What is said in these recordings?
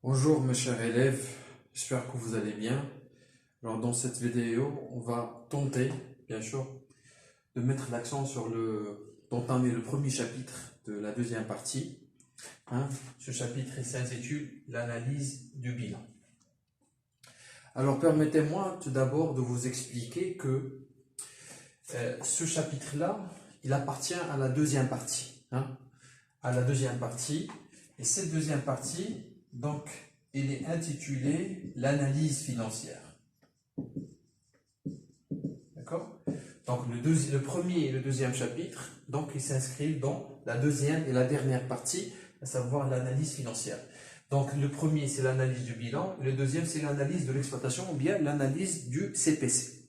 Bonjour mes chers élèves, j'espère que vous allez bien. Alors dans cette vidéo, on va tenter, bien sûr, de mettre l'accent sur d'entamer le premier chapitre de la deuxième partie. Ce chapitre s'intitule l'analyse du bilan. Alors permettez-moi tout d'abord de vous expliquer que ce chapitre-là, il appartient à la deuxième partie. Et cette deuxième partie, donc, il est intitulé l'analyse financière. D'accord? Donc, le premier et le deuxième chapitre, donc, ils s'inscrivent dans la deuxième et la dernière partie, à savoir l'analyse financière. Donc, le premier, c'est l'analyse du bilan, et le deuxième, c'est l'analyse de l'exploitation, ou bien l'analyse du CPC.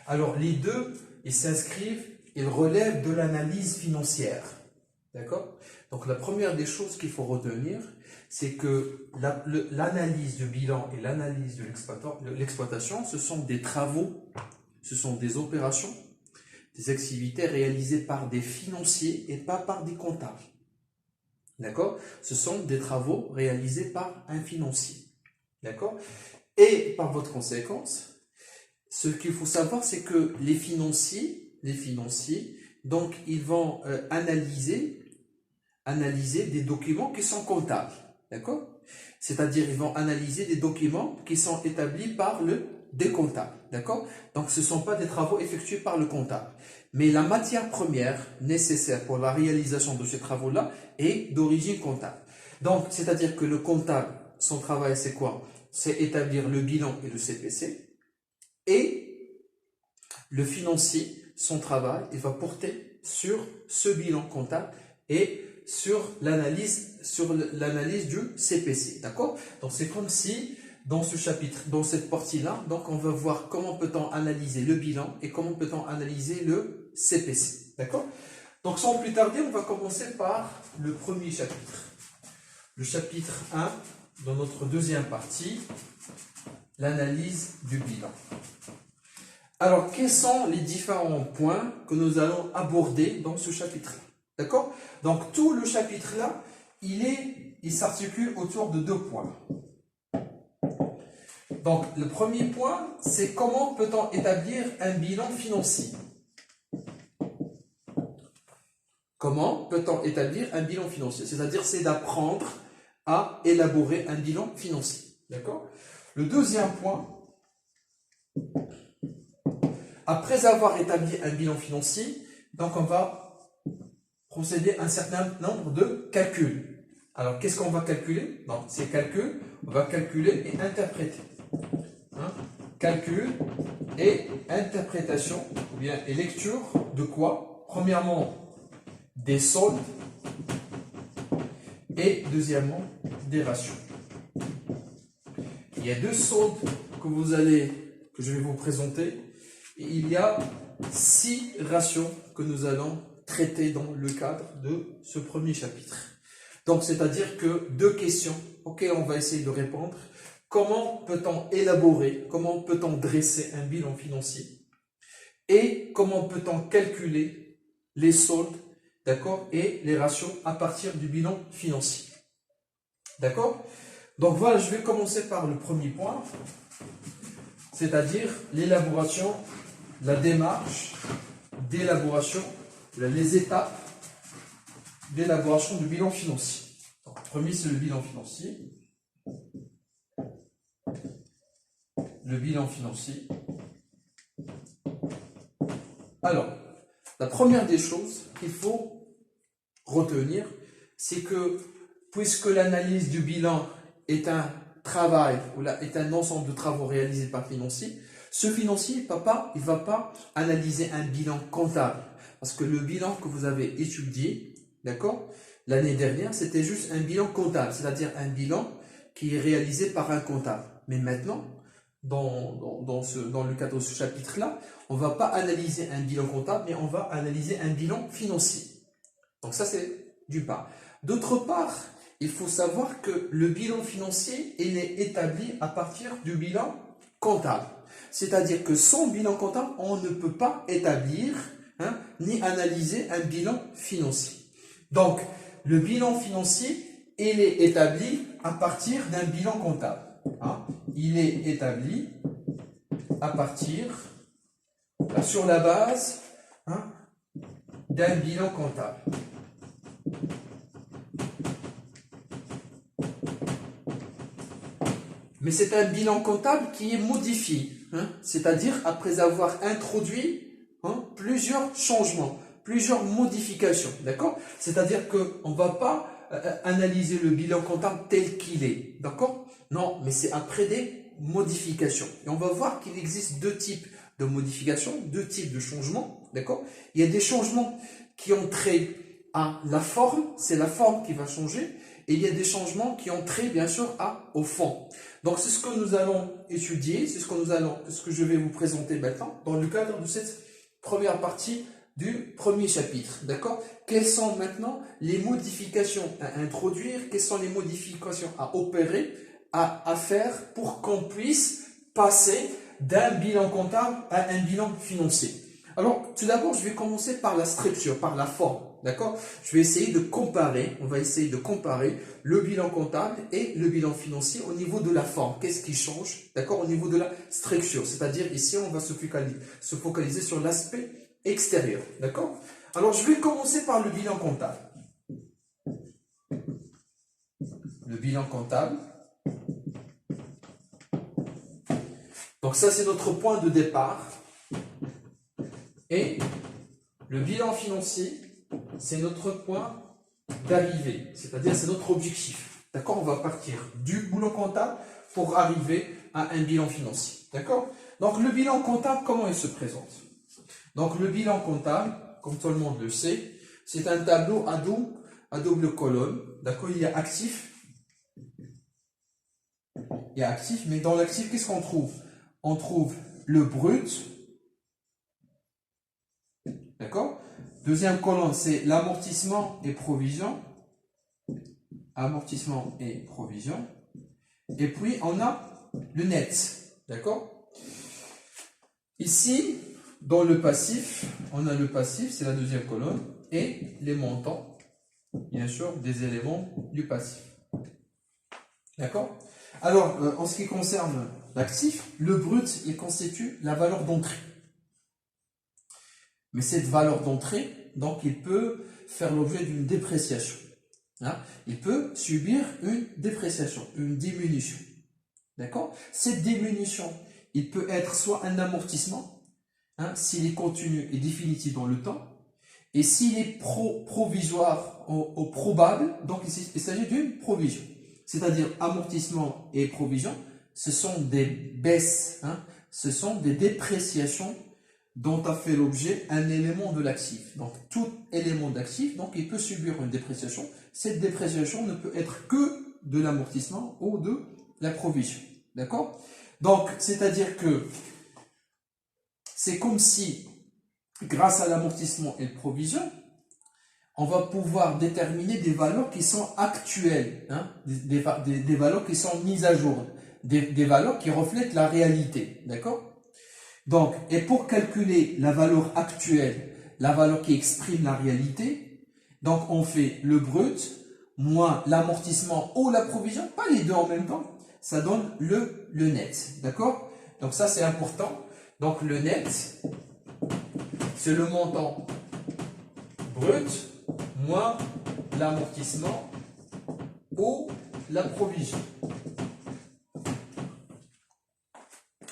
Alors, les deux, ils s'inscrivent, ils relèvent de l'analyse financière. D'accord? Donc, la première des choses qu'il faut retenir, c'est que l'analyse du bilan et l'analyse de l'exploitation, ce sont des travaux, ce sont des opérations, des activités réalisées par des financiers et pas par des comptables. D'accord? Ce sont des travaux réalisés par un financier. D'accord? Et par votre conséquence, ce qu'il faut savoir, c'est que les financiers, donc ils vont analyser des documents qui sont comptables. D'accord? C'est-à-dire, ils vont analyser des documents qui sont établis par des comptables. D'accord? Donc, ce ne sont pas des travaux effectués par le comptable. Mais la matière première nécessaire pour la réalisation de ces travaux-là est d'origine comptable. Donc, c'est-à-dire que le comptable, son travail, c'est quoi? C'est établir le bilan et le CPC. Et le financier, son travail, il va porter sur ce bilan comptable et sur l'analyse du CPC, d'accord? Donc c'est comme si dans ce chapitre, dans cette partie-là, donc on va voir comment peut-on analyser le bilan et comment peut-on analyser le CPC, d'accord? Donc sans plus tarder, on va commencer par le premier chapitre. Le chapitre 1, dans notre deuxième partie, l'analyse du bilan. Alors, quels sont les différents points que nous allons aborder dans ce chapitre-là? D'accord? Donc, tout le chapitre-là, il s'articule autour de deux points. Donc, le premier point, c'est comment peut-on établir un bilan financier? Comment peut-on établir un bilan financier? C'est-à-dire, c'est d'apprendre à élaborer un bilan financier. D'accord? Le deuxième point, après avoir établi un bilan financier, donc on va procéder à un certain nombre de calculs. Alors, qu'est-ce qu'on va calculer? Donc, ces calculs, on va calculer et interpréter. Calcul et interprétation, ou bien et lecture de quoi? Premièrement, des soldes et deuxièmement, des ratios. Il y a deux soldes que je vais vous présenter et il y a 6 ratios que nous allons traiter dans le cadre de ce premier chapitre. Donc, c'est-à-dire que deux questions auxquelles on va essayer de répondre. Comment peut-on élaborer, comment peut-on dresser un bilan financier? Et comment peut-on calculer les soldes, d'accord, et les ratios à partir du bilan financier? D'accord? Donc voilà, je vais commencer par le premier point, c'est-à-dire l'élaboration, la démarche d'élaboration, les étapes d'élaboration du bilan financier. Donc, le premier, c'est le bilan financier. Le bilan financier. Alors, la première des choses qu'il faut retenir, c'est que puisque l'analyse du bilan est un travail, ou est un ensemble de travaux réalisés par le financier, ce financier il ne va pas analyser un bilan comptable. Parce que le bilan que vous avez étudié, d'accord, l'année dernière, c'était juste un bilan comptable, c'est-à-dire un bilan qui est réalisé par un comptable. Mais maintenant, dans le cadre de ce chapitre-là, on ne va pas analyser un bilan comptable, mais on va analyser un bilan financier. Donc ça, c'est d'une part. D'autre part, il faut savoir que le bilan financier, il est établi à partir du bilan comptable. C'est-à-dire que sans bilan comptable, on ne peut pas établir ni analyser un bilan financier. Donc, le bilan financier, il est établi à partir d'un bilan comptable. Hein. Il est établi à partir, sur la base, hein, d'un bilan comptable. Mais c'est un bilan comptable qui est modifié, hein, c'est-à-dire après avoir introduit, hein, plusieurs changements, plusieurs modifications, d'accord? C'est-à-dire qu'on ne va pas analyser le bilan comptable tel qu'il est, d'accord? Non, mais c'est après des modifications. Et on va voir qu'il existe deux types de modifications, deux types de changements, d'accord? Il y a des changements qui ont trait à la forme, c'est la forme qui va changer, et il y a des changements qui ont trait, bien sûr, au fond. Donc, c'est ce que nous allons étudier, c'est ce que je vais vous présenter maintenant dans le cadre de cette première partie du premier chapitre. D'accord? Quelles sont maintenant les modifications à introduire, quelles sont les modifications à opérer, à faire pour qu'on puisse passer d'un bilan comptable à un bilan financier. Alors, tout d'abord, je vais commencer par la structure, par la forme. D'accord? Je vais essayer de comparer, on va essayer de comparer le bilan comptable et le bilan financier au niveau de la forme. Qu'est-ce qui change? D'accord? Au niveau de la structure. C'est-à-dire, ici, on va se focaliser sur l'aspect extérieur. D'accord? Alors, je vais commencer par le bilan comptable. Le bilan comptable. Donc, ça, c'est notre point de départ. Et le bilan financier, c'est notre point d'arrivée, c'est-à-dire c'est notre objectif. D'accord? On va partir du bilan comptable pour arriver à un bilan financier. D'accord? Donc le bilan comptable, comment il se présente? Donc le bilan comptable, comme tout le monde le sait, c'est un tableau à double colonne. D'accord? Il y a actif. Il y a actif, mais dans l'actif, qu'est-ce qu'on trouve? On trouve le brut. D'accord? Deuxième colonne, c'est l'amortissement et provision. Amortissement et provision. Et puis, on a le net. D'accord? Ici, dans le passif, on a le passif, c'est la deuxième colonne, et les montants, bien sûr, des éléments du passif. D'accord? Alors, en ce qui concerne l'actif, le brut, il constitue la valeur d'entrée. Mais cette valeur d'entrée, donc, il peut faire l'objet d'une dépréciation. Hein? Il peut subir une dépréciation, une diminution. D'accord? Cette diminution, il peut être soit un amortissement, hein, s'il est continu et définitif dans le temps, et s'il est provisoire ou probable, donc il s'agit d'une provision. C'est-à-dire amortissement et provision, ce sont des baisses, hein, ce sont des dépréciations dont a fait l'objet un élément de l'actif. Donc, tout élément d'actif, donc il peut subir une dépréciation. Cette dépréciation ne peut être que de l'amortissement ou de la provision. D'accord? Donc, c'est-à-dire que c'est comme si, grâce à l'amortissement et la provision, on va pouvoir déterminer des valeurs qui sont actuelles, hein, des valeurs qui sont mises à jour, des valeurs qui reflètent la réalité. D'accord? Donc, et pour calculer la valeur actuelle, la valeur qui exprime la réalité, donc on fait le brut moins l'amortissement ou la provision, pas les deux en même temps, ça donne le net. D'accord? Donc ça c'est important. Donc le net, c'est le montant brut moins l'amortissement ou la provision.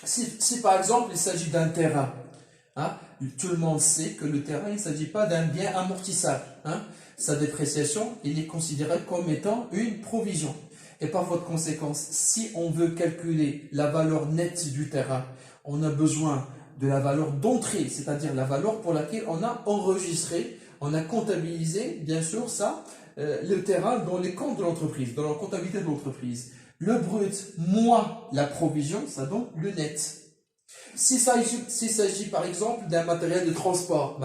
Si par exemple il s'agit d'un terrain, hein, tout le monde sait que le terrain, il ne s'agit pas d'un bien amortissable. Hein. Sa dépréciation, il est considéré comme étant une provision. Et par voie de conséquence, si on veut calculer la valeur nette du terrain, on a besoin de la valeur d'entrée, c'est-à-dire la valeur pour laquelle on a enregistré, on a comptabilisé, bien sûr, ça, le terrain dans les comptes de l'entreprise, dans la comptabilité de l'entreprise. Le brut moins la provision, ça donne le net. S'il s'agit par exemple d'un matériel de transport,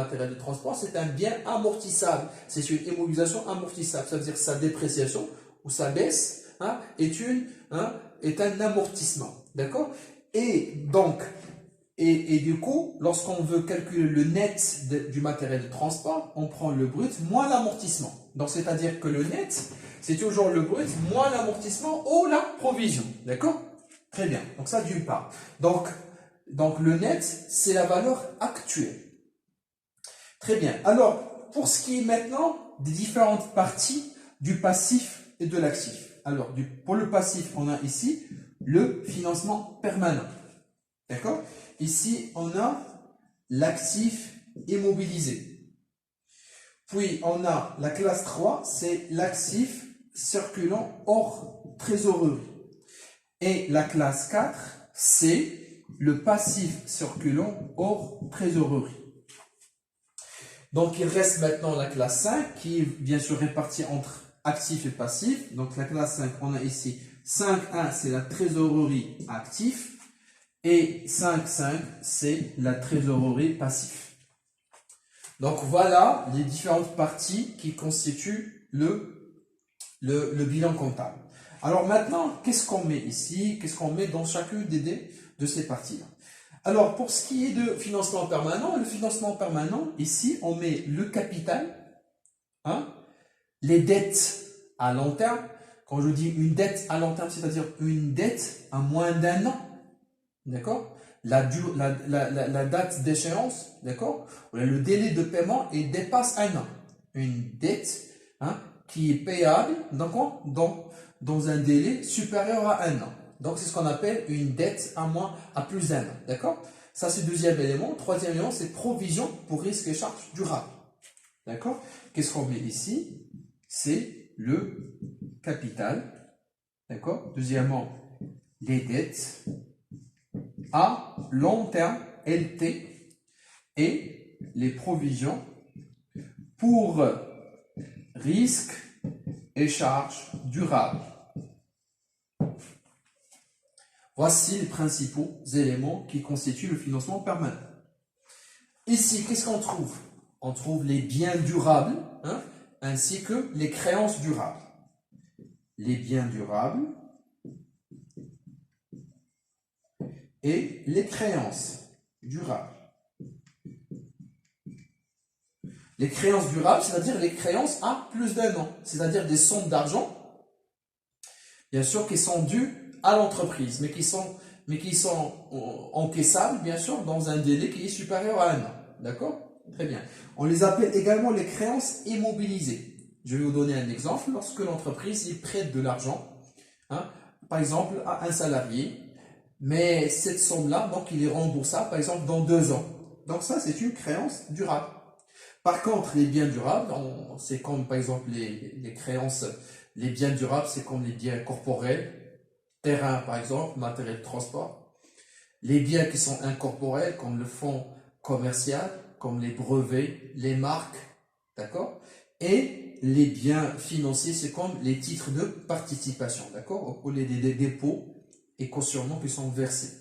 c'est un bien amortissable, c'est une immobilisation amortissable, ça veut dire sa dépréciation ou sa baisse, hein, est un amortissement. D'accord? Et donc, Et du coup, lorsqu'on veut calculer le net du matériel de transport, on prend le brut moins l'amortissement. Donc, c'est-à-dire que le net, c'est toujours le brut moins l'amortissement ou la provision. D'accord? Très bien. Donc, ça d'une part. Donc, le net, c'est la valeur actuelle. Très bien. Alors, pour ce qui est maintenant des différentes parties du passif et de l'actif. Alors, pour le passif, on a ici le financement permanent. D'accord? Ici, on a l'actif immobilisé. Puis, on a la classe 3, c'est l'actif circulant hors trésorerie. Et la classe 4, c'est le passif circulant hors trésorerie. Donc, il reste maintenant la classe 5 qui est bien sûr répartie entre actif et passif. Donc, la classe 5, on a ici 5.1, c'est la trésorerie actif. Et 5.5, c'est la trésorerie passif. Donc, voilà les différentes parties qui constituent le bilan comptable. Alors maintenant, qu'est-ce qu'on met ici? Qu'est-ce qu'on met dans chacune de ces parties-là? Alors, pour ce qui est de financement permanent, le financement permanent, ici, on met le capital, hein, les dettes à long terme. Quand je dis une dette à long terme, c'est-à-dire une dette à moins d'1 an, d'accord? La date d'échéance, d'accord? Le délai de paiement, il dépasse 1 an. Une dette, hein, qui est payable dans un délai supérieur à 1 an. Donc, c'est ce qu'on appelle une dette à plus d'1 an. D'accord? Ça, c'est le deuxième élément. Troisième élément, c'est provision pour risques et charges durables. D'accord? Qu'est-ce qu'on met ici? C'est le capital. D'accord? Deuxièmement, les dettes à long terme, LT, et les provisions pour risques et charges durables. Voici les principaux éléments qui constituent le financement permanent. Ici, qu'est-ce qu'on trouve? On trouve les biens durables, hein, ainsi que les créances durables. Les biens durables et les créances durables. Les créances durables, c'est-à-dire les créances à plus d'1 an, c'est-à-dire des sommes d'argent, bien sûr, qui sont dues à l'entreprise, mais qui sont encaissables, bien sûr, dans un délai qui est supérieur à 1 an. D'accord? Très bien. On les appelle également les créances immobilisées. Je vais vous donner un exemple. Lorsque l'entreprise prête de l'argent, hein, par exemple, à un salarié, mais cette somme-là, donc, il est remboursable, par exemple, dans 2 ans. Donc, ça, c'est une créance durable. Par contre, les biens durables, c'est comme, par exemple, les créances, les biens durables, c'est comme les biens corporels, terrain, par exemple, matériel de transport. Les biens qui sont incorporels, comme le fonds commercial, comme les brevets, les marques, d'accord? Et les biens financiers, c'est comme les titres de participation, d'accord? Ou les dépôts et cautionnements qui sont versés.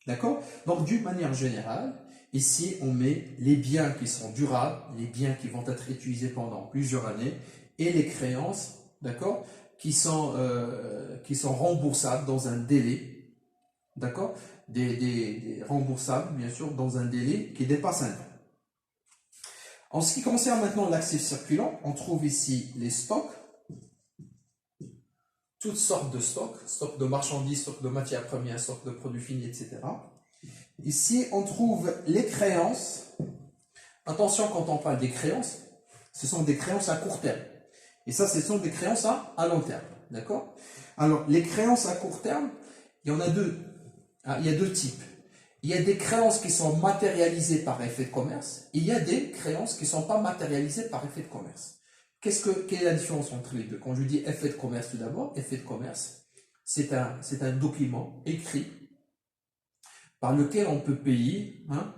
D'accord? Donc, d'une manière générale, ici, on met les biens qui sont durables, les biens qui vont être utilisés pendant plusieurs années, et les créances, d'accord, qui sont remboursables dans un délai, d'accord, des remboursables, bien sûr, dans un délai qui dépasse 1 an. En ce qui concerne maintenant l'actif circulant, on trouve ici les stocks, toutes sortes de stocks, stock de marchandises, stock de matières premières, stock de produits finis, etc. Ici, on trouve les créances. Attention, quand on parle des créances, ce sont des créances à court terme. Et ça, ce sont des créances à long terme. D'accord? Alors, les créances à court terme, il y en a deux. Il y a deux types. Il y a des créances qui sont matérialisées par effet de commerce. Et il y a des créances qui ne sont pas matérialisées par effet de commerce. Quelle est la différence entre les deux? Quand je dis effet de commerce tout d'abord, effet de commerce, c'est un document écrit par lequel on peut payer, hein,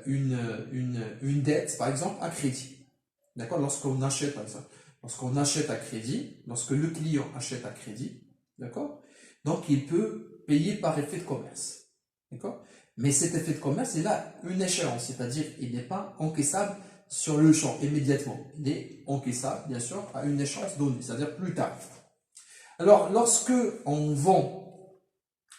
une dette, par exemple, à crédit. D'accord? Lorsqu'on achète, par exemple, lorsqu'on achète à crédit, lorsque le client achète à crédit, d'accord? Donc, il peut payer par effet de commerce. D'accord? Mais cet effet de commerce, il a une échéance, c'est-à-dire il n'est pas encaissable sur le champ immédiatement. Il est encaissable, bien sûr, à une échéance donnée, c'est-à-dire plus tard. Alors, lorsque on vend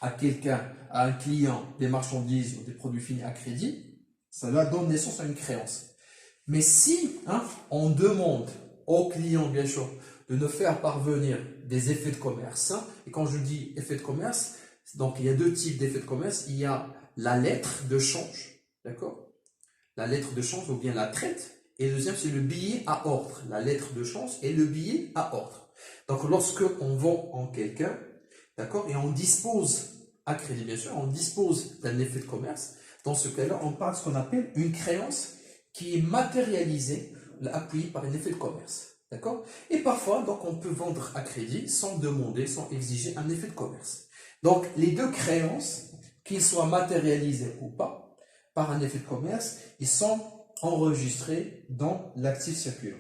à quelqu'un, à un client, des marchandises ou des produits finis à crédit, cela donne naissance à une créance. Mais si on demande au client, bien sûr, de nous faire parvenir des effets de commerce, et quand je dis effets de commerce, donc il y a deux types d'effets de commerce. Il y a la lettre de change, d'accord? La lettre de change ou bien la traite. Et le deuxième, c'est le billet à ordre. La lettre de change et le billet à ordre. Donc, lorsque on vend en quelqu'un, d'accord, et on dispose, à crédit bien sûr, on dispose d'un effet de commerce, dans ce cas-là, on parle de ce qu'on appelle une créance qui est matérialisée, appuyée par un effet de commerce. D'accord? Et parfois, donc, on peut vendre à crédit sans demander, sans exiger un effet de commerce. Donc, les deux créances, qu'ils soient matérialisés ou pas, par un effet de commerce, ils sont enregistrés dans l'actif circulant.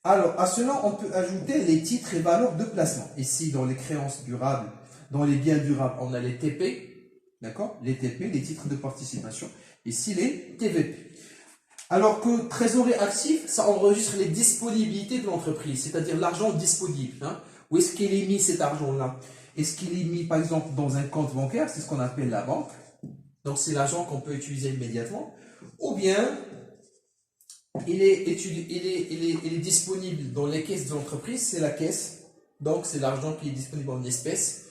Alors, à cela, on peut ajouter les titres et valeurs de placement. Ici, dans les créances durables, dans les biens durables, on a les TP, d'accord? Les TP, les titres de participation. Ici, les TVP. Alors que trésorerie actif, ça enregistre les disponibilités de l'entreprise, c'est-à-dire l'argent disponible. Où est-ce qu'il est mis cet argent-là? Est-ce qu'il est mis, par exemple, dans un compte bancaire? C'est ce qu'on appelle la banque. Donc, c'est l'argent qu'on peut utiliser immédiatement. Ou bien, il est disponible dans les caisses de l'entreprise, c'est la caisse. Donc, c'est l'argent qui est disponible en espèces,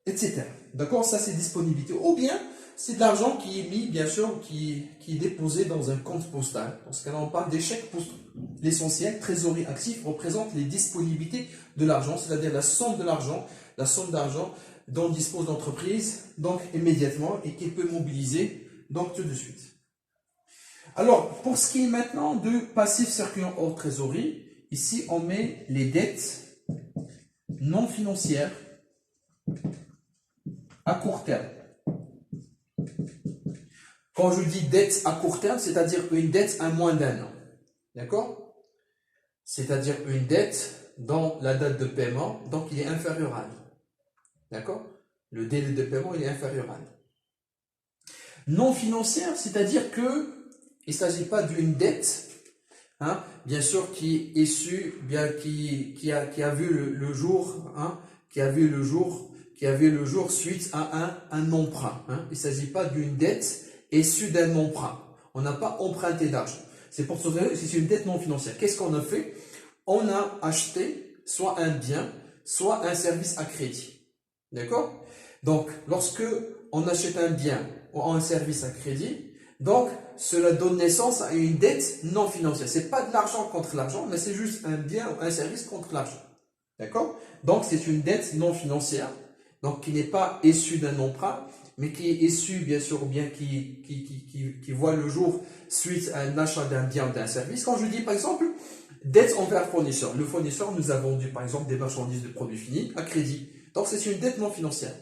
etc. D'accord? Ça, c'est disponibilité. Ou bien, c'est de l'argent qui est mis, bien sûr, qui est déposé dans un compte postal. Dans ce cas-là, on parle des chèques postaux. L'essentiel, trésorerie active, représente les disponibilités de l'argent, c'est-à-dire la somme d'argent dont dispose l'entreprise, donc immédiatement, et qu'elle peut mobiliser, donc tout de suite. Alors, pour ce qui est maintenant de passif circulant hors trésorerie, ici, on met les dettes non financières à court terme. Quand je dis dette à court terme, c'est-à-dire une dette à moins d'un an. D'accord? C'est-à-dire une dette dont la date de paiement, donc il est inférieur à un an. D'accord? Le délai de paiement, il est inférieur à un an. Non financière, c'est-à-dire que il ne s'agit pas d'une dette, bien sûr, qui est issue, bien qui a vu le jour, qui a vu le jour suite à un emprunt. Il ne s'agit pas d'une dette issue d'un emprunt. On n'a pas emprunté d'argent. C'est pour ça que c'est une dette non financière. Qu'est-ce qu'on a fait? On a acheté soit un bien, soit un service à crédit. D'accord? Donc, lorsque on achète un bien ou un service à crédit, donc cela donne naissance à une dette non financière. Ce n'est pas de l'argent contre l'argent, mais c'est juste un bien ou un service contre l'argent. D'accord? Donc, c'est une dette non financière, donc qui n'est pas issue d'un emprunt, mais qui est issue, bien sûr, ou bien qui voit le jour suite à un achat d'un bien ou d'un service. Quand je dis, par exemple, dette envers fournisseur. Le fournisseur nous a vendu, par exemple, des marchandises de produits finis à crédit. Donc, c'est une dette non financière.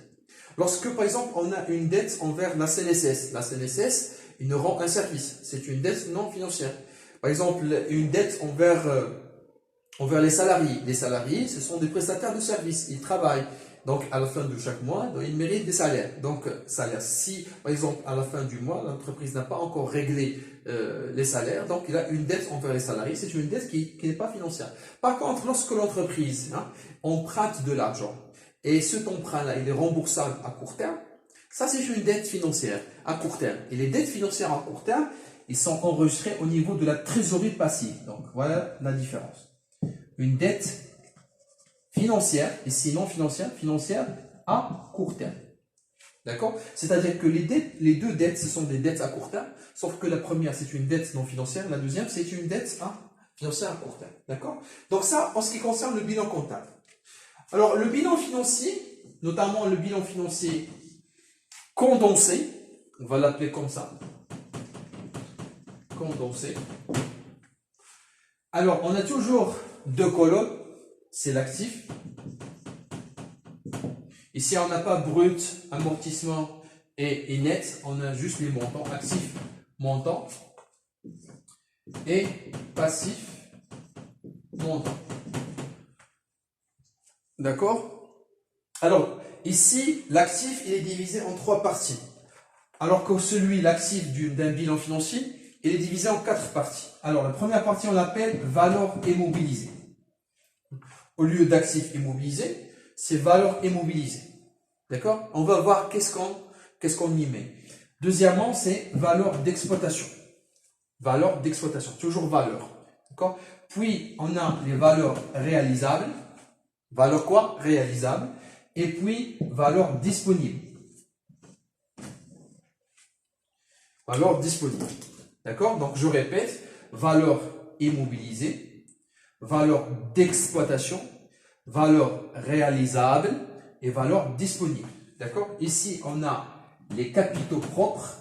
Lorsque, par exemple, on a une dette envers la CNSS il nous rend un service. C'est une dette non financière. Par exemple, une dette envers les salariés. Les salariés, ce sont des prestataires de services. Ils travaillent. Donc, à la fin de chaque mois, ils méritent des salaires. Donc, salaire. Si, par exemple, à la fin du mois, l'entreprise n'a pas encore réglé les salaires, donc il a une dette envers les salariés. C'est une dette qui n'est pas financière. Par contre, lorsque l'entreprise emprunte de l'argent, et cet emprunt-là, il est remboursable à court terme, ça, c'est une dette financière à court terme. Et les dettes financières à court terme, ils sont enregistrés au niveau de la trésorerie passive. Donc, voilà la différence. Une dette financière, et sinon financière à court terme. D'accord? C'est-à-dire que les deux dettes, ce sont des dettes à court terme, sauf que la première, c'est une dette non financière, la deuxième, c'est une dette financière à court terme. D'accord? Donc ça, en ce qui concerne le bilan comptable. Alors, le bilan financier, notamment le bilan financier condensé, on va l'appeler comme ça, condensé. Alors, on a toujours deux colonnes, c'est l'actif. Ici, on n'a pas brut, amortissement et net, on a juste les montants, actifs, montant, et passif, montant. D'accord? Alors, ici, l'actif, il est divisé en trois parties. Alors que l'actif d'un bilan financier, il est divisé en quatre parties. Alors, la première partie, on l'appelle valeur immobilisée. Au lieu d'actifs immobilisés, c'est valeur immobilisée. D'accord? On va voir qu'est-ce qu'on y met. Deuxièmement, c'est valeur d'exploitation. Valeur d'exploitation, toujours valeur. D'accord? Puis, on a les valeurs réalisables. Valeur quoi? Réalisable. Et puis, valeur disponible. Valeur disponible. D'accord? Donc, je répète, valeur immobilisée, valeur d'exploitation, valeur réalisable et valeur disponible. D'accord? Ici, on a les capitaux propres.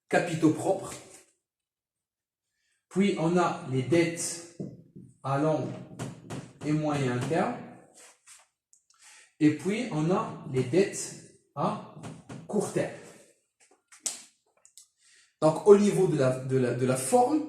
Capitaux propres. Puis, on a les dettes à long et moyen terme. Et puis, on a les dettes à court terme. Donc, au niveau de la forme,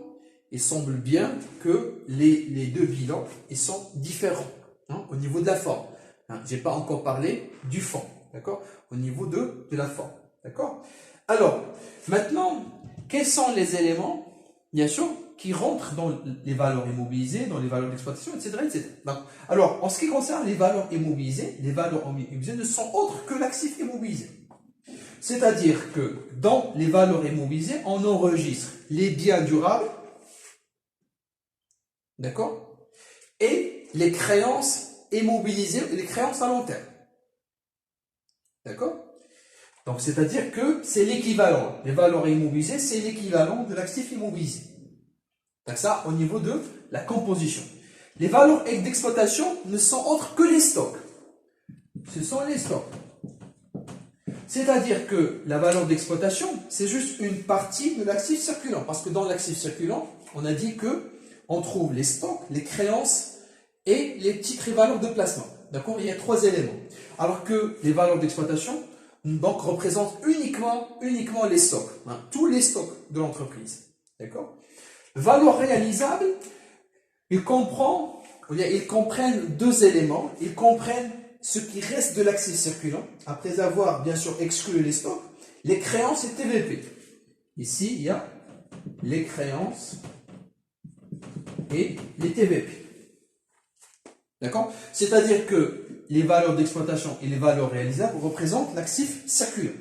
il semble bien que les deux bilans ils sont différents hein, au niveau de la forme. Hein, je n'ai pas encore parlé du fond, d'accord? Au niveau de la forme, d'accord? Alors, maintenant, quels sont les éléments, bien sûr, qui rentrent dans les valeurs immobilisées, dans les valeurs d'exploitation, etc., etc. Donc, alors, en ce qui concerne les valeurs immobilisées ne sont autres que l'actif immobilisé. C'est-à-dire que dans les valeurs immobilisées, on enregistre les biens durables, d'accord, et les créances immobilisées, les créances à long terme. D'accord? Donc, c'est-à-dire que c'est l'équivalent. Les valeurs immobilisées, c'est l'équivalent de l'actif immobilisé. Donc, ça, au niveau de la composition. Les valeurs d'exploitation ne sont autres que les stocks. Ce sont les stocks. C'est-à-dire que la valeur d'exploitation, c'est juste une partie de l'actif circulant. Parce que dans l'actif circulant, on a dit que on trouve les stocks, les créances et les titres et valeurs de placement. D'accord? Il y a trois éléments. Alors que les valeurs d'exploitation donc représentent uniquement les stocks, hein, tous les stocks de l'entreprise. D'accord? Valeur réalisable, ils comprennent deux éléments. Ils comprennent ce qui reste de l'actif circulant, après avoir bien sûr exclu les stocks, les créances et TVP. Ici, il y a les créances et les TVP. D'accord? C'est-à-dire que les valeurs d'exploitation et les valeurs réalisables représentent l'actif circulant.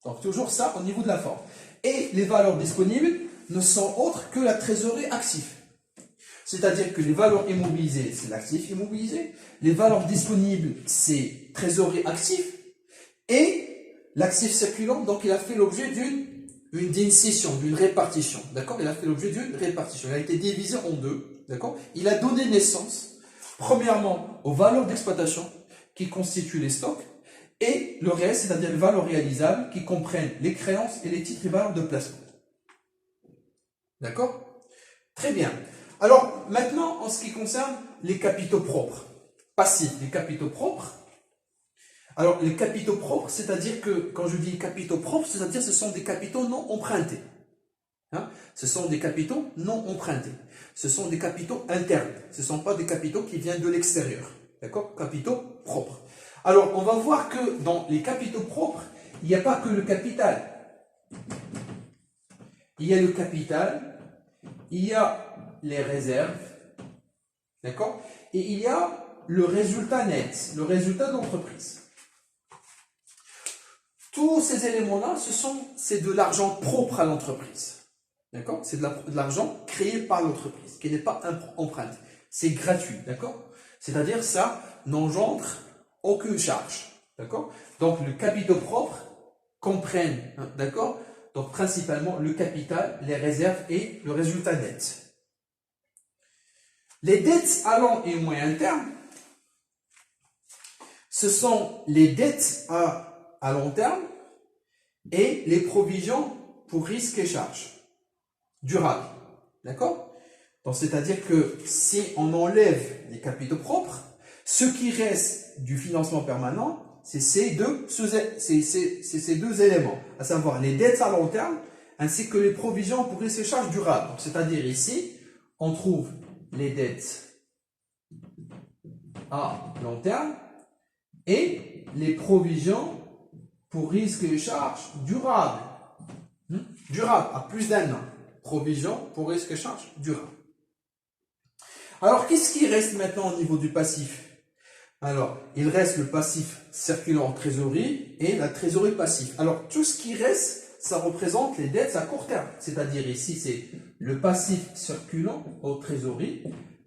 Donc toujours ça au niveau de la forme. Et les valeurs disponibles ne sont autres que la trésorerie active. C'est-à-dire que les valeurs immobilisées, c'est l'actif immobilisé. Les valeurs disponibles, c'est trésorerie active. Et l'actif circulant, donc il a fait l'objet d'une scission, d'une répartition. D'accord? Il a fait l'objet d'une répartition. Il a été divisé en deux. D'accord? Il a donné naissance, premièrement, aux valeurs d'exploitation qui constituent les stocks. Et le reste, c'est-à-dire les valeurs réalisables qui comprennent les créances et les titres et valeurs de placement. D'accord? Très bien. Alors, maintenant, en ce qui concerne les capitaux propres, passifs, les capitaux propres. Alors, les capitaux propres, c'est-à-dire que, quand je dis capitaux propres, c'est-à-dire que ce sont des capitaux non empruntés. Hein? Ce sont des capitaux non empruntés. Ce sont des capitaux internes. Ce ne sont pas des capitaux qui viennent de l'extérieur. D'accord? Capitaux propres. Alors, on va voir que dans les capitaux propres, il n'y a pas que le capital. Il y a le capital, il y a les réserves, d'accord? Et il y a le résultat net, le résultat de l'entreprise. Tous ces éléments-là, c'est de l'argent propre à l'entreprise. D'accord? C'est de l'argent créé par l'entreprise, qui n'est pas emprunté. C'est gratuit, d'accord? C'est-à-dire ça n'engendre aucune charge. D'accord? Donc, le capitaux propre comprennent, hein, d'accord? Donc, principalement le capital, les réserves et le résultat net. Les dettes à long et moyen terme, ce sont les dettes à long terme et les provisions pour risques et charges durables. D'accord? Donc, c'est-à-dire que si on enlève les capitaux propres, ce qui reste du financement permanent, c'est ces deux éléments, à savoir les dettes à long terme ainsi que les provisions pour risques et charges durables. C'est-à-dire ici, on trouve les dettes à long terme et les provisions pour risques et charges durables. Durables, à plus d'un an. Provisions pour risques et charges durables. Alors, qu'est-ce qui reste maintenant au niveau du passif? Alors, il reste le passif circulant en trésorerie et la trésorerie passive. Alors, tout ce qui reste, ça représente les dettes à court terme. C'est-à-dire ici, c'est le passif circulant en trésorerie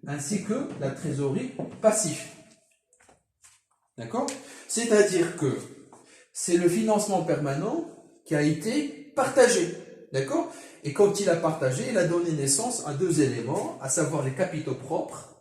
ainsi que la trésorerie passive. D'accord? C'est-à-dire que c'est le financement permanent qui a été partagé. D'accord? Et quand il a partagé, il a donné naissance à deux éléments, à savoir les capitaux propres,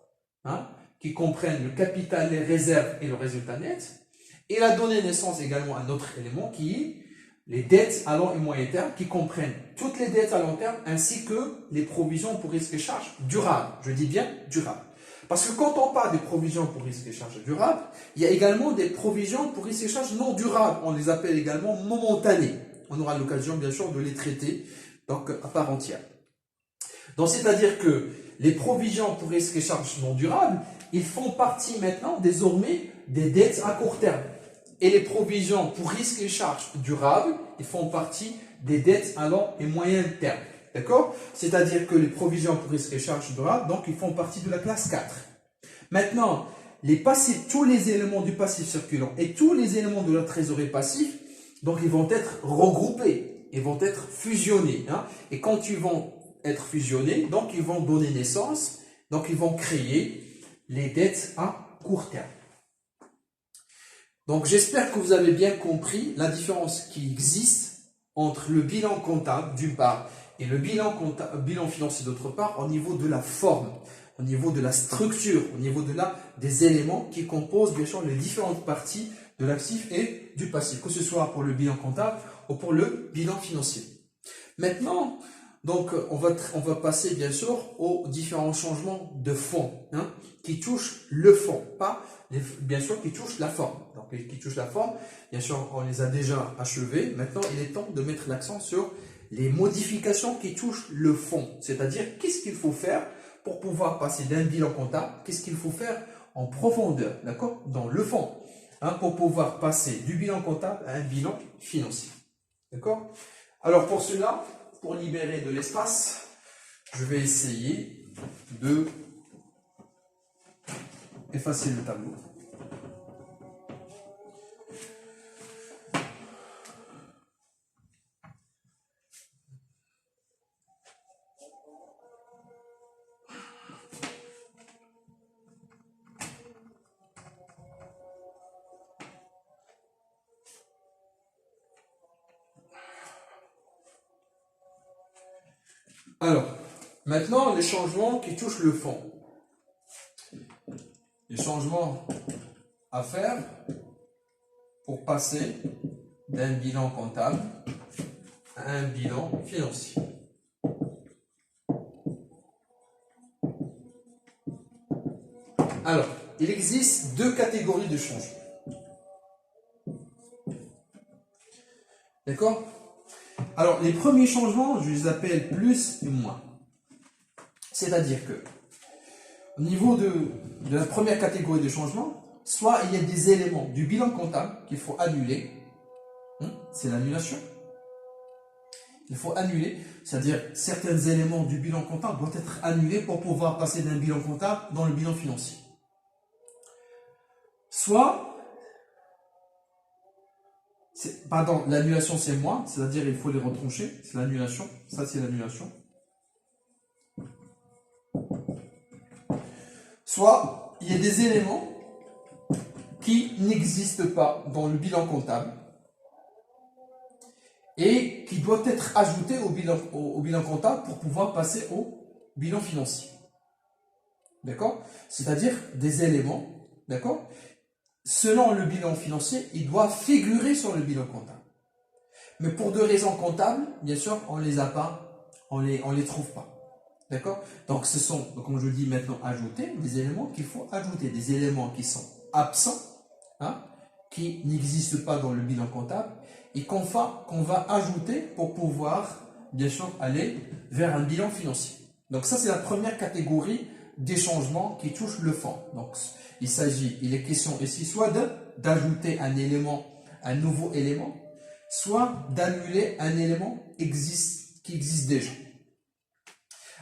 hein, qui comprennent le capital, les réserves et le résultat net. Et il a donné naissance également à un autre élément qui est les dettes à long et moyen terme, qui comprennent toutes les dettes à long terme ainsi que les provisions pour risques et charges durables. Je dis bien durables. Parce que quand on parle des provisions pour risques et charges durables, il y a également des provisions pour risques et charges non durables. On les appelle également momentanées. On aura l'occasion, bien sûr, de les traiter donc, à part entière. Donc, c'est-à-dire que les provisions pour risques et charges non durables, ils font partie maintenant, désormais, des dettes à court terme. Et les provisions pour risques et charges durables, ils font partie des dettes à long et moyen terme. D'accord? C'est-à-dire que les provisions pour risques et charges durables, donc, ils font partie de la classe 4. Maintenant, les passifs, tous les éléments du passif circulant et tous les éléments de la trésorerie passive, donc, ils vont être regroupés, ils vont être fusionnés. Hein? Et quand ils vont être fusionnés, donc, ils vont donner naissance, donc, ils vont créer les dettes à court terme. Donc, j'espère que vous avez bien compris la différence qui existe entre le bilan comptable, d'une part, et le bilan financier, d'autre part, au niveau de la forme, au niveau de la structure, au niveau des éléments qui composent, bien sûr, les différentes parties de l'actif et du passif, que ce soit pour le bilan comptable ou pour le bilan financier. Maintenant, donc, on va passer, bien sûr, aux différents changements de fond, hein, qui touchent le fond, pas, bien sûr, qui touchent la forme. Donc, qui touchent la forme, bien sûr, on les a déjà achevés. Maintenant, il est temps de mettre l'accent sur les modifications qui touchent le fond. C'est-à-dire, qu'est-ce qu'il faut faire pour pouvoir passer d'un bilan comptable, qu'est-ce qu'il faut faire en profondeur, d'accord, dans le fond, hein, pour pouvoir passer du bilan comptable à un bilan financier. D'accord? Alors, pour cela, pour libérer de l'espace, je vais essayer de effacer le tableau. Alors, maintenant, les changements qui touchent le fond. Les changements à faire pour passer d'un bilan comptable à un bilan financier. Alors, il existe deux catégories de changements. D'accord? Alors, les premiers changements, je les appelle plus et moins. C'est-à-dire que, au niveau de la première catégorie de changements, soit il y a des éléments du bilan comptable qu'il faut annuler, c'est l'annulation. Il faut annuler, c'est-à-dire certains éléments du bilan comptable doivent être annulés pour pouvoir passer d'un bilan comptable dans le bilan financier. Soit, pardon, l'annulation c'est moins, c'est-à-dire il faut les retrancher, c'est l'annulation, ça c'est l'annulation. Soit, il y a des éléments qui n'existent pas dans le bilan comptable et qui doivent être ajoutés au bilan comptable pour pouvoir passer au bilan financier. D'accord? C'est-à-dire des éléments, d'accord? Selon le bilan financier, il doit figurer sur le bilan comptable. Mais pour deux raisons comptables, bien sûr, on les a pas, on les trouve pas. D'accord? Donc ce sont, comme je le dis maintenant, ajouter des éléments qu'il faut ajouter, des éléments qui sont absents, hein, qui n'existent pas dans le bilan comptable et qu'on va ajouter pour pouvoir, bien sûr, aller vers un bilan financier. Donc ça, c'est la première catégorie des changements qui touchent le fond. Donc il est question ici soit d'ajouter un élément, un nouveau élément, soit d'annuler un élément qui existe déjà.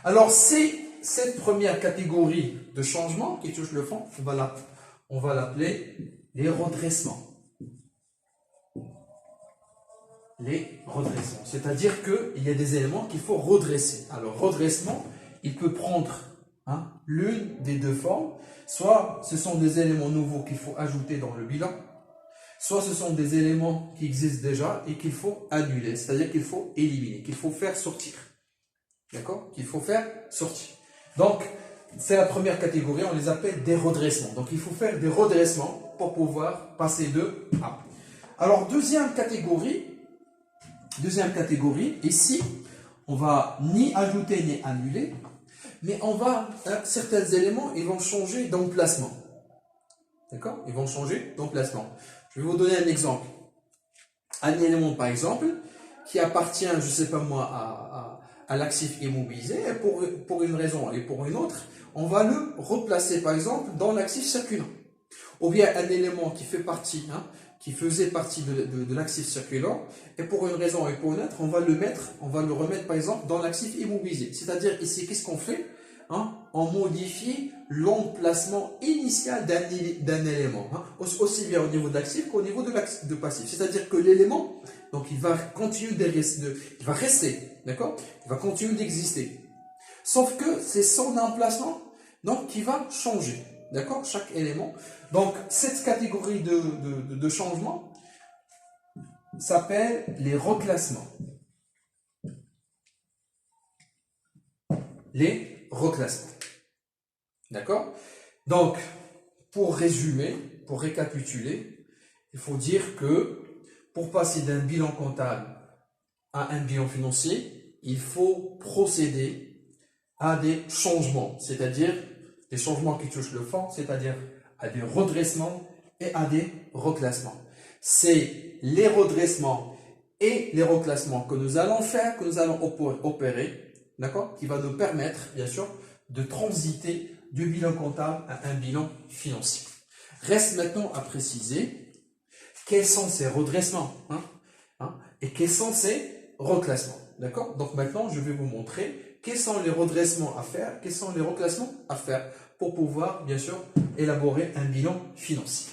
Alors, c'est cette première catégorie de changements qui touche le fond, on va l'appeler les redressements. Les redressements, c'est-à-dire qu'il y a des éléments qu'il faut redresser. Alors, redressement, il peut prendre l'une des deux formes. Soit ce sont des éléments nouveaux qu'il faut ajouter dans le bilan, soit ce sont des éléments qui existent déjà et qu'il faut annuler, c'est-à-dire qu'il faut éliminer, qu'il faut faire sortir. D'accord? Qu'il faut faire sortir. Donc, c'est la première catégorie, on les appelle des redressements. Donc, il faut faire des redressements pour pouvoir passer de A. Alors, deuxième catégorie, ici, on va ni ajouter ni annuler, mais on va, certains éléments, ils vont changer d'emplacement. D'accord? Ils vont changer d'emplacement. Je vais vous donner un exemple. Un élément, par exemple, qui appartient, je ne sais pas moi, à l'actif immobilisé, et pour une raison et pour une autre, on va le replacer, par exemple, dans l'actif circulant. Ou bien un élément qui fait partie, qui faisait partie de l'actif circulant, et pour une raison et pour une autre, on va le remettre, par exemple, dans l'actif immobilisé. C'est-à-dire, ici, qu'est-ce qu'on fait? On modifie l'emplacement initial d'un élément, aussi bien au niveau de l'actif qu'au niveau de passif. C'est-à-dire que l'élément, donc il va continuer il va rester, d'accord? Il va continuer d'exister. Sauf que c'est son emplacement donc, qui va changer, d'accord? Chaque élément. Donc, cette catégorie de changement s'appelle les reclassements. Les reclassements. D'accord? Donc, pour résumer, pour récapituler, il faut dire que pour passer d'un bilan comptable à un bilan financier, il faut procéder à des changements, c'est-à-dire des changements qui touchent le fond, c'est-à-dire à des redressements et à des reclassements. C'est les redressements et les reclassements que nous allons faire, que nous allons opérer, d'accord, qui va nous permettre, bien sûr, de transiter du bilan comptable à un bilan financier. Reste maintenant à préciser quels sont ces redressements et quels sont ces reclassements. D'accord? Donc maintenant, je vais vous montrer quels sont les redressements à faire, quels sont les reclassements à faire pour pouvoir, bien sûr, élaborer un bilan financier.